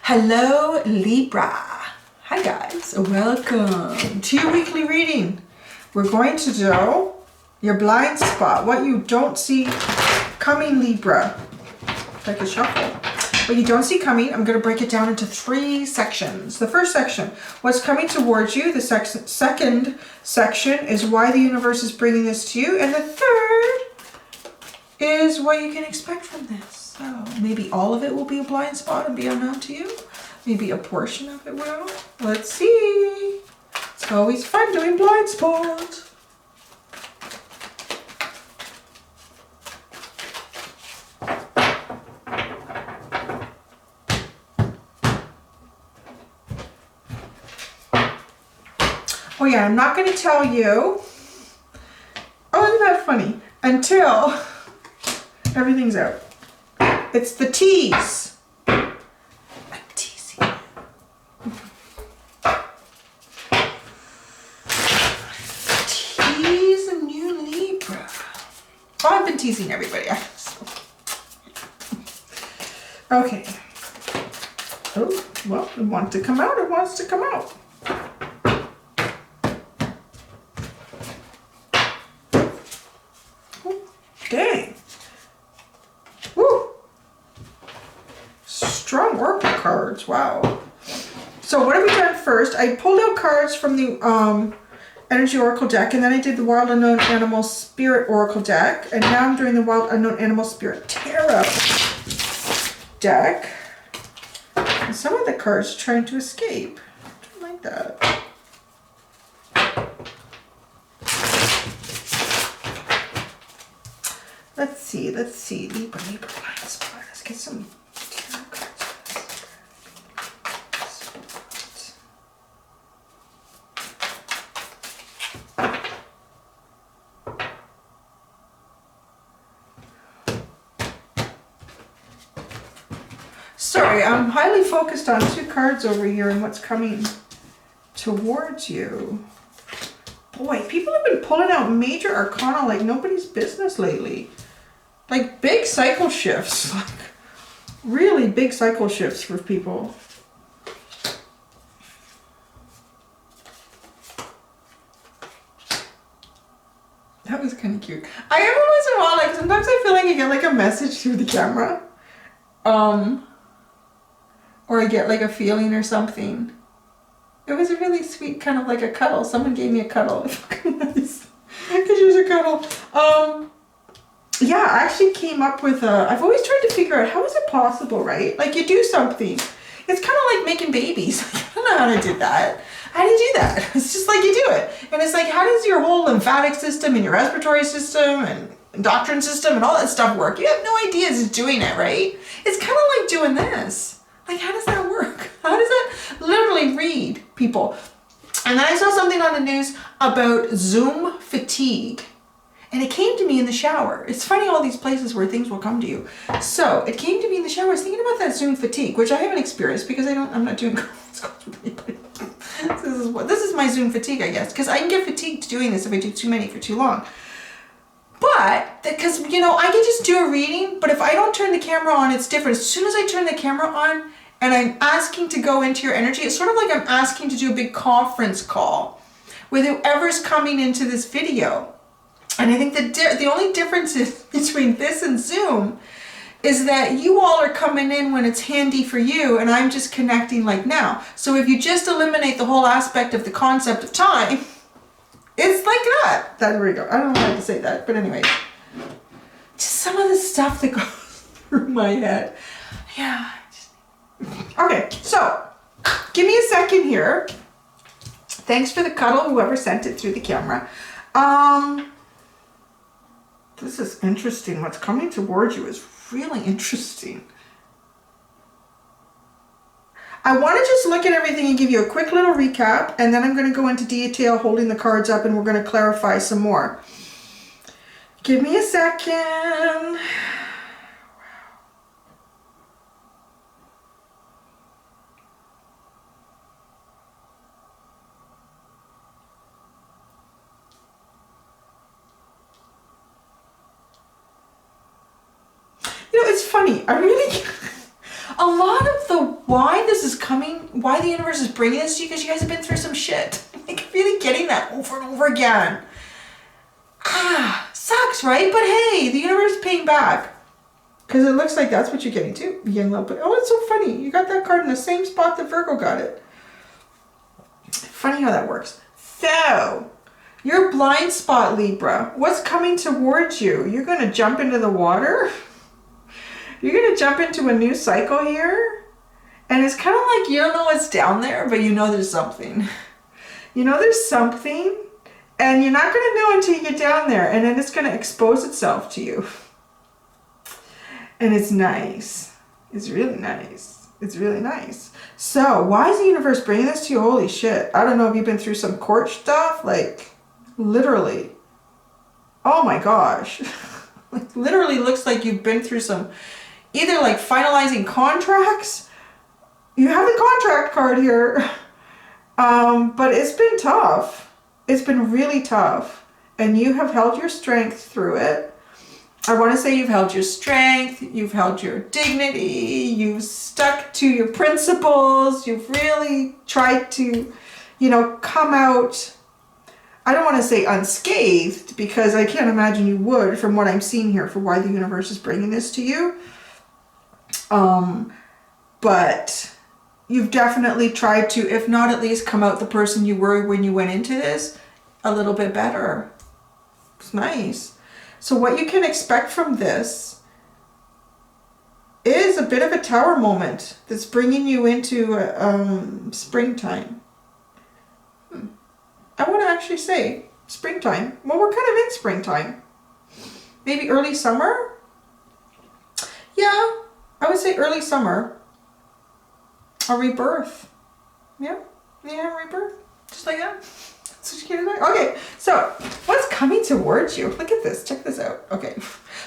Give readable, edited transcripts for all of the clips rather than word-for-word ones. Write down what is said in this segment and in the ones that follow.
Hello, Libra. Hi guys, welcome to your weekly reading. We're going to do your blind spot, what you don't see coming, Libra. Like a shuffle. What you don't see coming, I'm going to break it down into 3 sections. The first section, what's coming towards you. The second section is why the universe is bringing this to you. And the third is what you can expect from this. So maybe all of it will be a blind spot and be unknown to you. Maybe a portion of it will. Let's see. It's always fun doing blind spots. Oh yeah, I'm not going to tell you. Oh, isn't that funny? Until everything's out. It's the tease. I'm teasing you. Teasing you, Libra. Oh, I've been teasing everybody. Okay. Oh, well, it wants to come out. It wants to come out. Dang. Woo. Strong oracle cards. Wow. So what have we done first? I pulled out cards from the Energy Oracle deck, and then I did the Wild Unknown Animal Spirit Oracle deck, and now I'm doing the Wild Unknown Animal Spirit Tarot deck. And some of the cards are trying to escape. I don't like that. Let's see, Libra blind spot. Let's get some tarot cards for this. Sorry, I'm highly focused on 2 cards over here and what's coming towards you. Boy, people have been pulling out major arcana like nobody's business lately. Like big cycle shifts, like really big cycle shifts for people. That was kind of cute. I every once in a while, like sometimes I feel like I get like a message through the camera. Or I get like a feeling or something. It was a really sweet, kind of like a cuddle. Someone gave me a cuddle. It's fucking nice. I could use a cuddle. Yeah, I actually came up with I've always tried to figure out how is it possible, right? Like you do something. It's kind of like making babies. Like, I don't know how to do that. How do you do that? It's just like you do it. And it's like, how does your whole lymphatic system and your respiratory system and endocrine system and all that stuff work? You have no idea it's doing it, right? It's kind of like doing this. Like, how does that work? How does that literally read people? And then I saw something on the news about Zoom fatigue. And it came to me in the shower. It's funny all these places where things will come to you. So it came to me in the shower. I was thinking about that Zoom fatigue, which I haven't experienced because I'm not doing calls with anybody. This is my Zoom fatigue, I guess, because I can get fatigued doing this if I do too many for too long. But because, you know, I can just do a reading, but if I don't turn the camera on, it's different. As soon as I turn the camera on and I'm asking to go into your energy, it's sort of like I'm asking to do a big conference call with whoever's coming into this video. And I think the only difference is between this and Zoom is that you all are coming in when it's handy for you and I'm just connecting like now. So if you just eliminate the whole aspect of the concept of time, it's like that. There we go. I don't know how to say that, but anyway. Just some of the stuff that goes through my head. Yeah. Okay, so give me a second here. Thanks for the cuddle, whoever sent it through the camera. This is interesting. What's coming towards you is really interesting. I want to just look at everything and give you a quick little recap, and then I'm going to go into detail holding the cards up and we're going to clarify some more. Give me a second. You know, it's funny. I really, a a lot of the why this is coming, why the universe is bringing this to you, because you guys have been through some shit. Like, really getting that over and over again. Sucks, right? But hey, the universe is paying back. Because it looks like that's what you're getting too. Young love. But oh, it's so funny. You got that card in the same spot that Virgo got it. Funny how that works. So, your blind spot, Libra. What's coming towards you? You're going to jump into the water? You're going to jump into a new cycle here? And it's kind of like you don't know what's down there, but you know there's something. You know there's something, and you're not going to know until you get down there, and then it's going to expose itself to you. And it's nice. It's really nice. It's really nice. So, why is the universe bringing this to you? Holy shit. I don't know if you've been through some court stuff, like, literally. Oh my gosh. Like, literally looks like you've been through some, either like finalizing contracts. You have the contract card here. But it's been tough. It's been really tough. And you have held your strength through it. I want to say you've held your strength, you've held your dignity, you've stuck to your principles, you've really tried to, you know, come out, I don't want to say unscathed, because I can't imagine you would from what I'm seeing here for why the universe is bringing this to you. But you've definitely tried to, if not at least come out the person you were when you went into this, a little bit better. It's nice. So what you can expect from this is a bit of a tower moment that's bringing you into springtime. I want to actually say springtime. Well, we're kind of in springtime. Maybe early summer? Yeah, I would say early summer. A rebirth. Yeah, rebirth. Just like that. Okay, so what's coming towards you? Look at this. Check this out. Okay.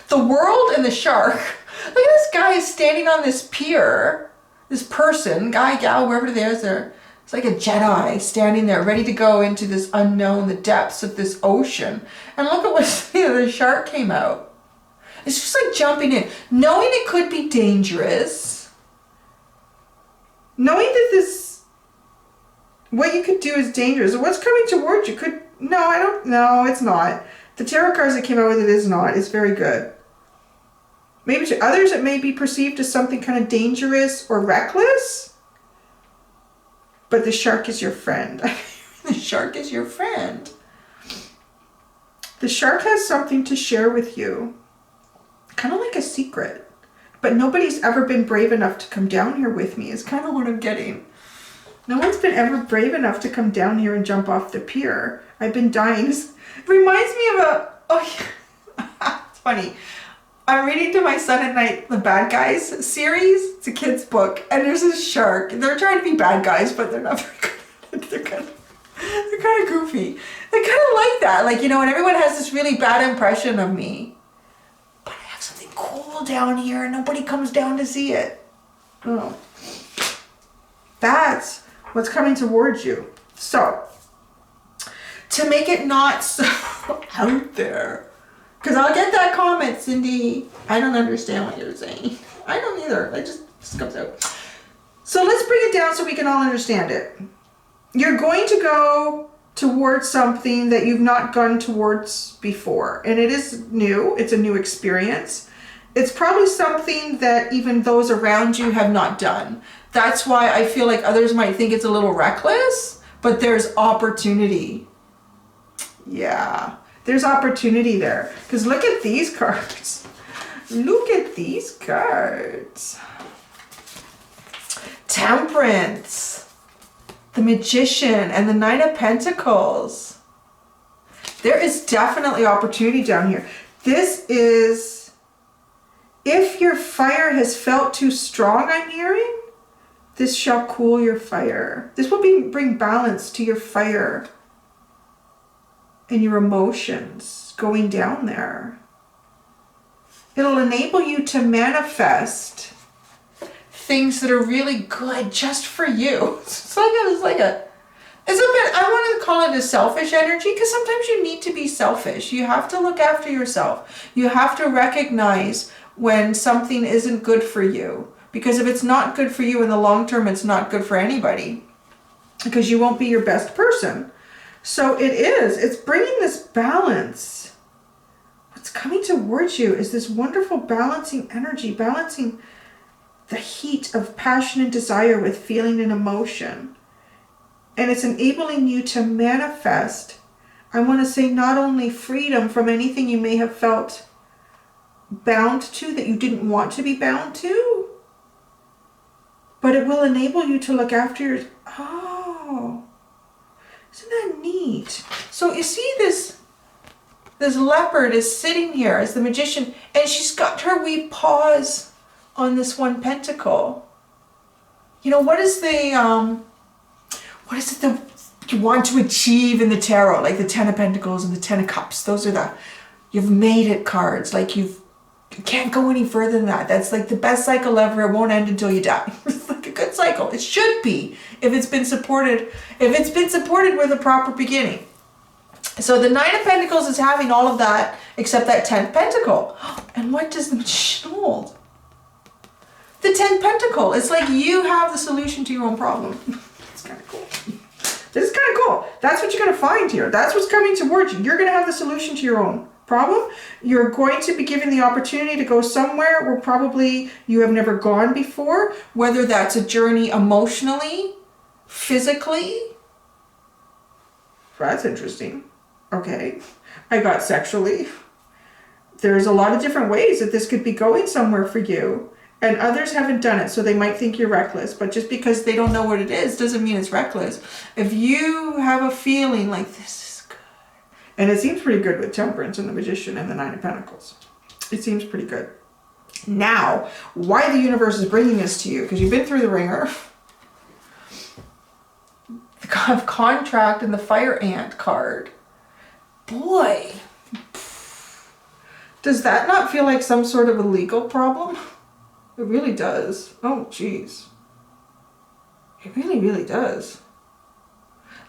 The world and the shark. Look at this guy standing on this pier. This person, guy, gal, wherever it is, it's like a Jedi standing there ready to go into this unknown, the depths of this ocean. And look at what the shark came out. It's just like jumping in. Knowing it could be dangerous. Knowing that this, what you could do is dangerous. What's coming towards you could, no, it's not. The tarot cards that came out with it is not. It's very good. Maybe to others it may be perceived as something kind of dangerous or reckless. But the shark is your friend. The shark is your friend. The shark has something to share with you. Kind of like a secret. But nobody's ever been brave enough to come down here with me is kind of what I'm getting. No one's been ever brave enough to come down here and jump off the pier. I've been dying. It reminds me of it's funny. I'm reading to my son at night the Bad Guys series. It's a kid's book. And there's this shark. They're trying to be bad guys, but they're not very good. They're kind of goofy. They're kind of like that. Like, you know, and everyone has this really bad impression of me. But I have something cool down here and nobody comes down to see it. Oh. That's what's coming towards you. So, to make it not so out there, because I'll get that comment, Cindy, I don't understand what you're saying. I don't either. It just comes out. So let's bring it down so we can all understand it. You're going to go towards something that you've not gone towards before. And it is new. It's a new experience. It's probably something that even those around you have not done. That's why I feel like others might think it's a little reckless, but there's opportunity. Yeah, there's opportunity there. Because look at these cards. Look at these cards. Temperance, the Magician, and the Knight of Pentacles. There is definitely opportunity down here. This is, if your fire has felt too strong, I'm hearing, this shall cool your fire. This will bring balance to your fire and your emotions going down there. It'll enable you to manifest things that are really good just for you. It's a bit, I want to call it a selfish energy, because sometimes you need to be selfish. You have to look after yourself. You have to recognize when something isn't good for you, Because if it's not good for you in the long term, it's not good for anybody. Because you won't be your best person. So it's bringing this balance. What's coming towards you is this wonderful balancing energy, balancing the heat of passion and desire with feeling and emotion. And it's enabling you to manifest, I want to say, not only freedom from anything you may have felt bound to that you didn't want to be bound to, but it will enable you to look after your, oh, isn't that neat? So you see this leopard is sitting here as the magician, and she's got her wee paws on this one pentacle. You know, what is it that you want to achieve in the tarot? Like the 10 of Pentacles and the 10 of Cups. Those are you've made it cards. Like you can't go any further than that. That's like the best cycle ever. It won't end until you die. It's like a good cycle. It should be, if it's been supported with a proper beginning. So the 9 of Pentacles is having all of that except that 10th pentacle. And what does the magician hold? The 10th pentacle. It's like you have the solution to your own problem. It's kind of cool. This is kind of cool. That's what you're going to find here. That's what's coming towards you. You're going to have the solution to your own problem. You're going to be given the opportunity to go somewhere where probably you have never gone before, whether that's a journey emotionally, physically. That's interesting. Okay. I got sexually. There's a lot of different ways that this could be going somewhere for you. And others haven't done it, so they might think you're reckless. But just because they don't know what it is doesn't mean it's reckless. If you have a feeling like this is good, and it seems pretty good with Temperance and the Magician and the 9 of Pentacles. It seems pretty good. Now, why the universe is bringing this to you, because you've been through the ringer. The God of Contract and the Fire Ant card. Boy, does that not feel like some sort of a legal problem? It really does. Oh, jeez. It really, really does.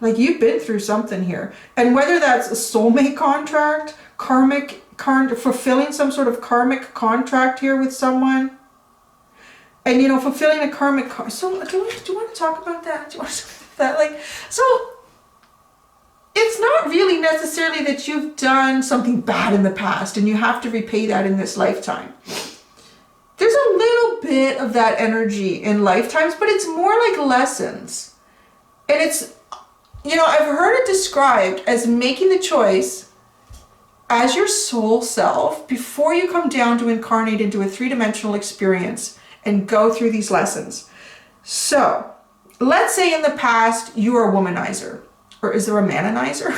Like, you've been through something here. And whether that's a soulmate contract, karmic, fulfilling some sort of karmic contract here with someone. And, you know, fulfilling a karmic... So, do you want to talk about that? Do you want to talk about that? Like, so... It's not really necessarily that you've done something bad in the past and you have to repay that in this lifetime. There's a little bit of that energy in lifetimes, but it's more like lessons. And it's, you know, I've heard it described as making the choice as your soul self before you come down to incarnate into a 3-dimensional experience and go through these lessons. So, let's say in the past you were a womanizer. Or is there a manonizer?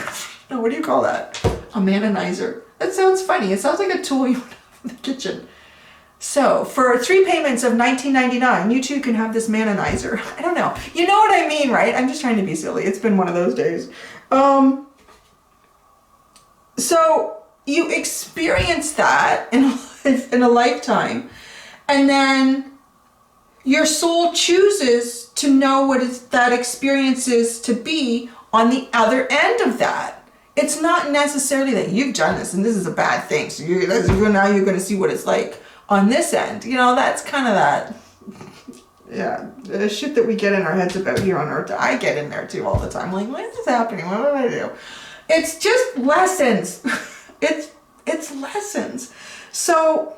No, what do you call that? A manonizer. That sounds funny. It sounds like a tool you would have in the kitchen. So, for 3 payments of $19.99, you too can have this manonizer. I don't know. You know what I mean, right? I'm just trying to be silly. It's been one of those days. So, you experience that in a lifetime. And then your soul chooses to know what that experience is to be on the other end of that. It's not necessarily that you've done this and this is a bad thing. So now you're going to see what it's like on this end. You know, that's kind of that, yeah, the shit that we get in our heads about here on Earth. I get in there too all the time. Like, what is happening? What did I do? It's just lessons. It's lessons. So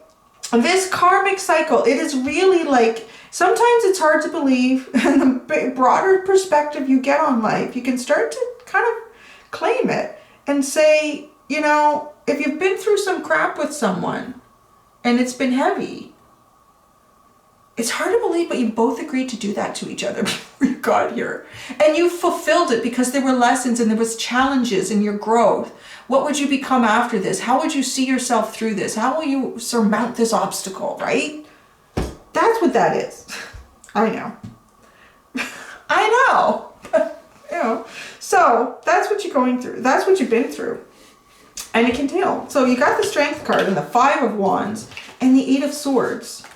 this karmic cycle, it is really like, sometimes it's hard to believe, and the broader perspective you get on life, you can start to kind of claim it and say, you know, if you've been through some crap with someone and it's been heavy, it's hard to believe, but you both agreed to do that to each other before you got here. And you fulfilled it because there were lessons and there was challenges in your growth. What would you become after this? How would you see yourself through this? How will you surmount this obstacle, right? That's what that is. I know. I know. You know. So that's what you're going through. That's what you've been through. And it can tell. So you got the Strength card and the 5 of Wands and the 8 of Swords.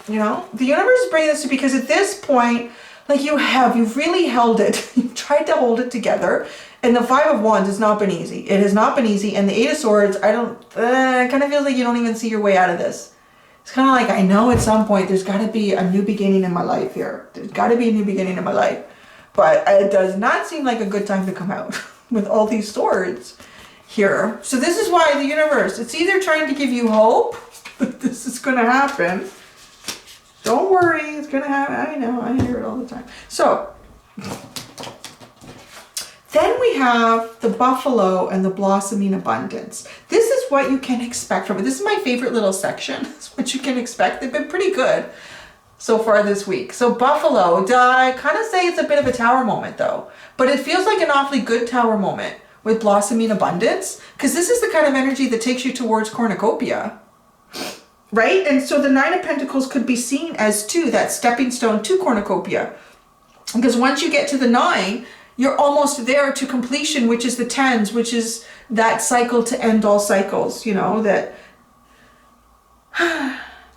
You know, the universe is bringing this to you because at this point, like you've really held it. You've tried to hold it together. And the 5 of Wands has not been easy. It has not been easy. And the 8 of Swords, it kind of feels like you don't even see your way out of this. It's kind of like, I know at some point there's got to be a new beginning in my life here. There's got to be a new beginning in my life. But it does not seem like a good time to come out with all these swords here. So this is why the universe, it's either trying to give you hope that this is going to happen. Don't worry, it's going to happen. I know, I hear it all the time. So then we have the buffalo and the blossoming abundance. This is what you can expect from it. This is my favorite little section. It's what you can expect. They've been pretty good so far this week. So buffalo, I kind of say it's a bit of a tower moment though, but it feels like an awfully good tower moment with blossoming abundance, because this is the kind of energy that takes you towards cornucopia, right? And so the Nine of Pentacles could be seen as too that stepping stone to cornucopia, because once you get to the 9, you're almost there to completion, which is the 10s, which is that cycle to end all cycles, you know, that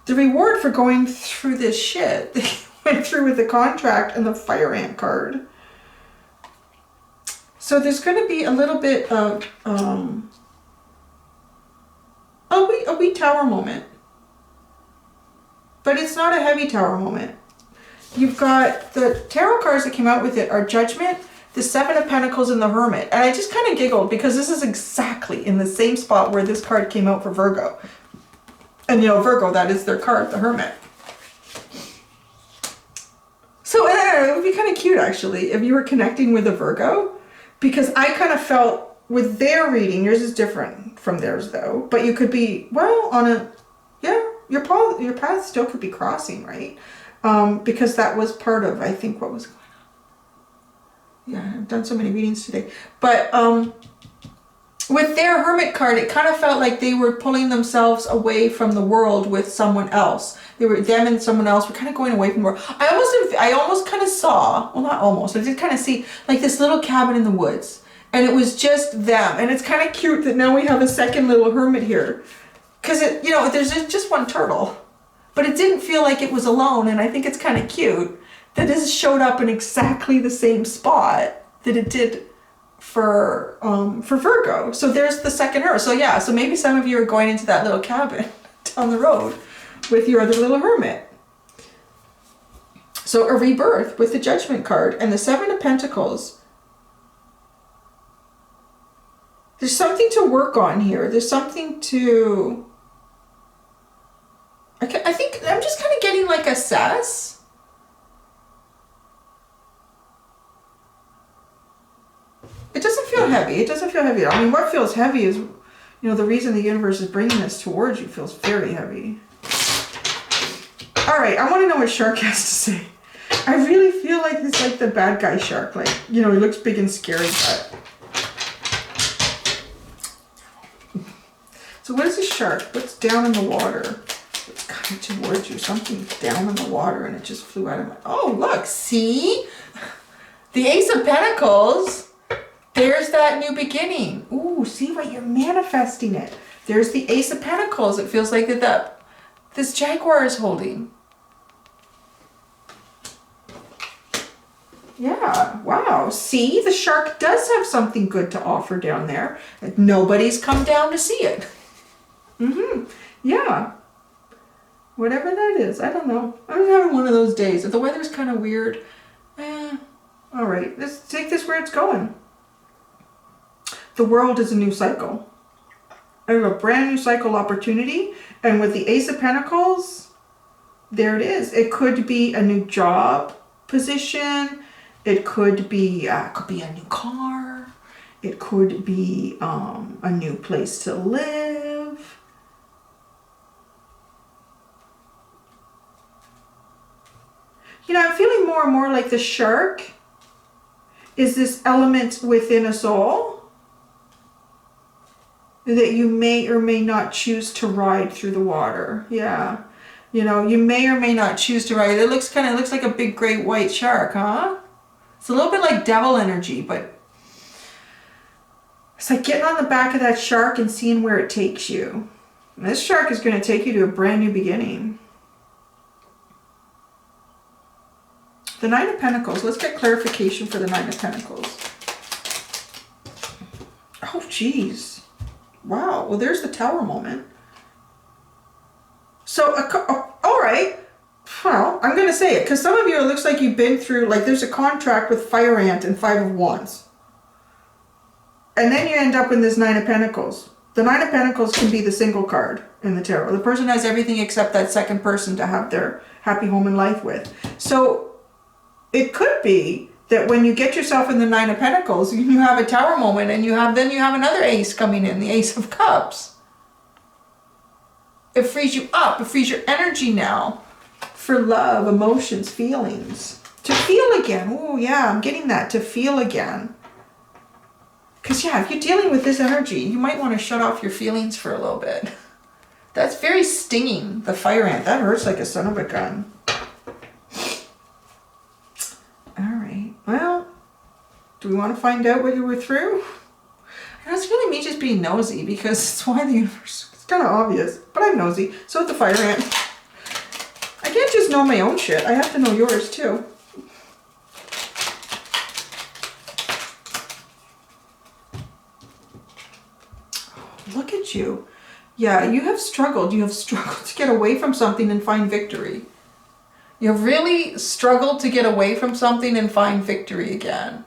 the reward for going through this shit that you went through with the contract and the fire ant card. So there's going to be a little bit of a wee tower moment, but it's not a heavy tower moment. You've got the tarot cards that came out with it are Judgment, the Seven of Pentacles, and the Hermit. And I just kind of giggled because this is exactly in the same spot where this card came out for Virgo. And you know, Virgo, that is their card, the Hermit. So it would be kind of cute actually if you were connecting with a Virgo, because I kind of felt with their reading, yours is different from theirs though, but you could be, well, on a, yeah, your path still could be crossing, right? Because that was part of, I think, what was going on. Yeah, I've done so many readings today. But with their Hermit card, it kind of felt like they were pulling themselves away from the world with someone else. Them and someone else were kind of going away from the world. I almost kind of saw, well, not almost, I did kind of see like this little cabin in the woods. And it was just them. And it's kind of cute that now we have a second little hermit here. Because, you know, there's just one turtle. But it didn't feel like it was alone. And I think it's kind of cute that this showed up in exactly the same spot that it did for Virgo. So there's the second hermit. So yeah, so maybe some of you are going into that little cabin down the road with your other little hermit. So a rebirth with the Judgment card and the Seven of Pentacles. There's something to work on here. There's something to... I think I'm just kind of getting like assess. It doesn't feel heavy. It doesn't feel heavy. I mean, what feels heavy is, you know, the reason the universe is bringing this towards you feels very heavy. All right, I want to know what shark has to say. I really feel like it's like the bad guy shark. Like, you know, he looks big and scary, but... So what is a shark? What's down in the water? It's coming towards you. Something's down in the water and it just flew out of my... Oh, look, see? The Ace of Pentacles. There's that new beginning. Ooh, see what you're manifesting it. There's the Ace of Pentacles. It feels like that this jaguar is holding. Yeah, wow. See, the shark does have something good to offer down there. Nobody's come down to see it. Yeah. Whatever that is. I don't know. I'm having one of those days. If the weather's kind of weird, all right, let's take this where it's going. The world is a new cycle. There's a brand new cycle opportunity. And with the Ace of Pentacles, there it is. It could be a new job position. It could be a new car. It could be a new place to live. You know, I'm feeling more and more like the shark is this element within us all that you may or may not choose to ride through the water. Yeah. You know, you may or may not choose to ride. It looks like a big great white shark, huh? It's a little bit like devil energy, but it's like getting on the back of that shark and seeing where it takes you. And this shark is going to take you to a brand new beginning. The Nine of Pentacles. Let's get clarification for the Nine of Pentacles. Oh, geez. Wow. Well, there's the Tower moment. So, all right. Well, I'm going to say it because some of you, it looks like you've been through, like there's a contract with Fire Ant and 5 of Wands. And then you end up in this 9 of Pentacles. The 9 of Pentacles can be the single card in the tarot. The person has everything except that second person to have their happy home and life with. So it could be that when you get yourself in the 9 of Pentacles, you have a Tower moment and then you have another ace coming in, the Ace of Cups. It frees you up. It frees your energy now for love, emotions, feelings. To feel again. Oh, yeah, I'm getting that. To feel again. Because, yeah, if you're dealing with this energy, you might want to shut off your feelings for a little bit. That's very stinging, the Fire Ant. That hurts like a son of a gun. All right. Well, do we want to find out what you were through? And it's really me just being nosy because it's why the universe... It's kind of obvious, but I'm nosy. So is the Fire Ant. I can't just know my own shit. I have to know yours, too. Look at you. Yeah, you have struggled. You have struggled to get away from something and find victory. You have really struggled to get away from something and find victory again.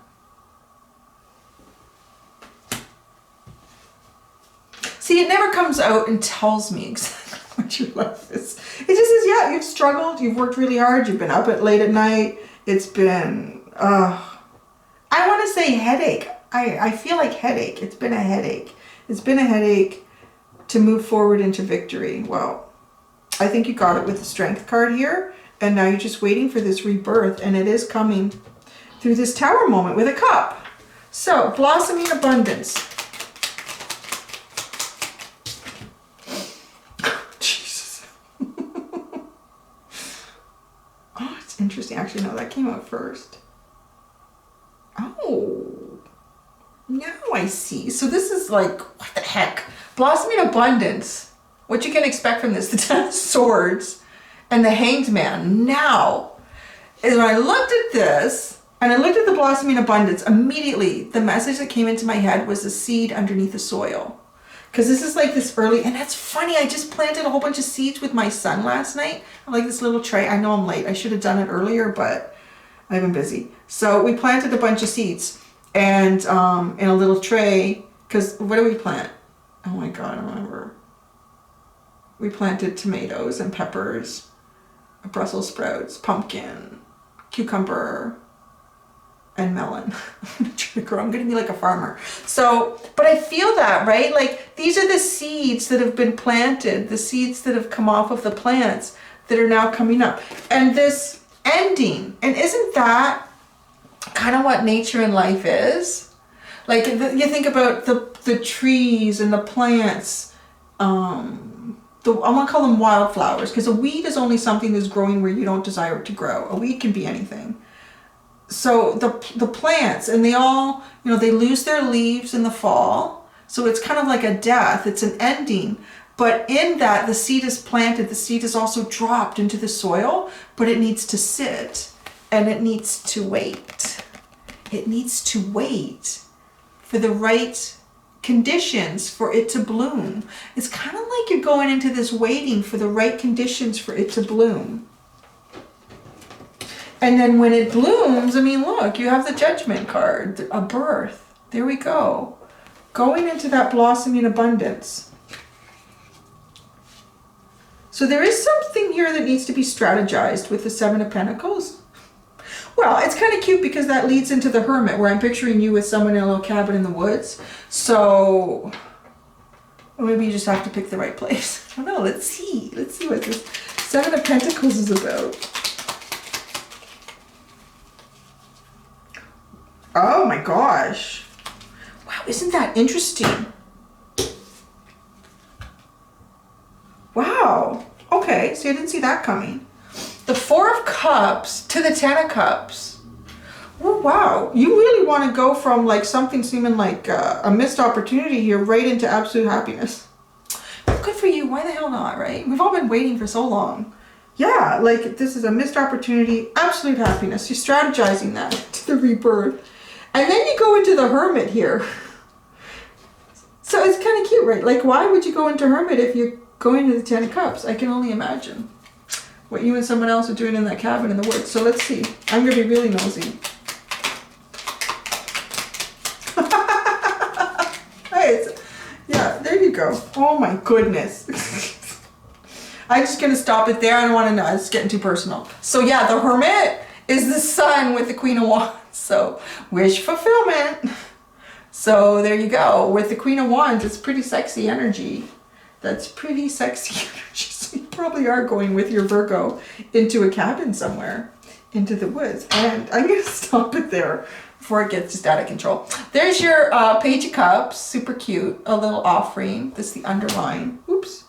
See, it never comes out and tells me exactly what your life is. It just says, yeah, you've struggled. You've worked really hard. You've been up at late at night. It's been, I want to say headache. I feel like headache. It's been a headache. It's been a headache to move forward into victory. Well, I think you got it with the Strength card here. And now you're just waiting for this rebirth. And it is coming through this Tower moment with a cup. So, blossoming abundance. Jesus. Oh, it's interesting. Actually, no, that came out first. Oh. Now I see. So this is like, what the heck? Blossoming abundance. What you can expect from this. The 10 of Swords and the Hanged Man. Now, is when I looked at this, and I looked at the blossoming abundance, immediately the message that came into my head was a seed underneath the soil. Because this is like this early, and that's funny, I just planted a whole bunch of seeds with my son last night. I like this little tray. I know I'm late. I should have done it earlier, but I've been busy. So we planted a bunch of seeds. And in a little tray, because what do we plant? Oh my God, I remember. We planted tomatoes and peppers, Brussels sprouts, pumpkin, cucumber, and melon. I'm going to be like a farmer. So, but I feel that, right? Like these are the seeds that have been planted, the seeds that have come off of the plants that are now coming up. And this ending, and isn't that kind of what nature and life is? Like you think about the trees and the plants, I want to call them wildflowers, because a weed is only something that's growing where you don't desire it to grow. A weed can be anything. So the plants, and they all, they lose their leaves in the fall. So it's kind of like a death. It's an ending. But in that, the seed is planted. The seed is also dropped into the soil, but it needs to sit. And it needs to wait. It needs to wait for the right conditions for it to bloom. It's kind of like you're going into this waiting for the right conditions for it to bloom. And then when it blooms, I mean, look, you have the Judgment card, a birth. There we go. Going into that blossoming abundance. So there is something here that needs to be strategized with the 7 of Pentacles. Well, it's kind of cute because that leads into the Hermit, where I'm picturing you with someone in a little cabin in the woods. So, or maybe you just have to pick the right place. I don't know. Let's see. Let's see what this 7 of Pentacles is about. Oh my gosh. Wow, isn't that interesting? Wow. Okay, so I didn't see that coming. The 4 of Cups to the 10 of Cups. Oh, wow. You really want to go from like something seeming like a missed opportunity here right into absolute happiness. Good for you. Why the hell not, right? We've all been waiting for so long. Yeah, like this is a missed opportunity, absolute happiness. You're strategizing that to the rebirth. And then you go into the Hermit here. So it's kind of cute, right? Like, why would you go into Hermit if you going to the 10 of Cups. I can only imagine what you and someone else are doing in that cabin in the woods. So let's see. I'm going to be really nosy. Yeah, there you go. Oh my goodness. I'm just going to stop it there. I don't want to know. It's getting too personal. So yeah, the Hermit is the sun with the Queen of Wands. So wish fulfillment. So there you go. With the Queen of Wands, it's pretty sexy energy. That's pretty sexy energy. So you probably are going with your Virgo into a cabin somewhere, into the woods. And I'm going to stop it there before it gets just out of control. There's your Page of Cups. Super cute. A little offering. This is the underline. Oops.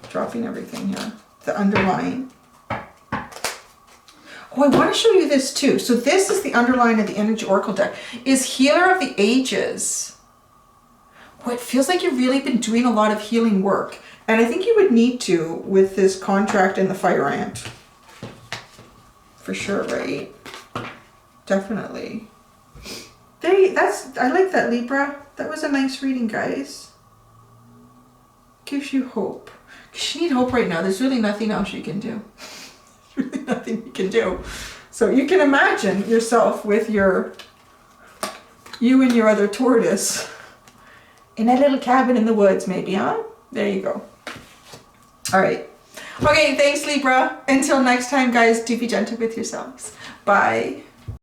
Dropping everything here. The underline. Oh, I want to show you this too. So this is the underline of the Energy Oracle deck. Is Healer of the Ages. Oh, it feels like you've really been doing a lot of healing work. And I think you would need to with this contract and the Fire Ant. For sure, right? Definitely. I like that, Libra. That was a nice reading, guys. Gives you hope. Because you need hope right now. There's really nothing else you can do. There's really nothing you can do. So you can imagine yourself with you and your other tortoise in a little cabin in the woods, maybe, huh? There you go. All right. Okay, thanks, Libra. Until next time, guys, do be gentle with yourselves. Bye.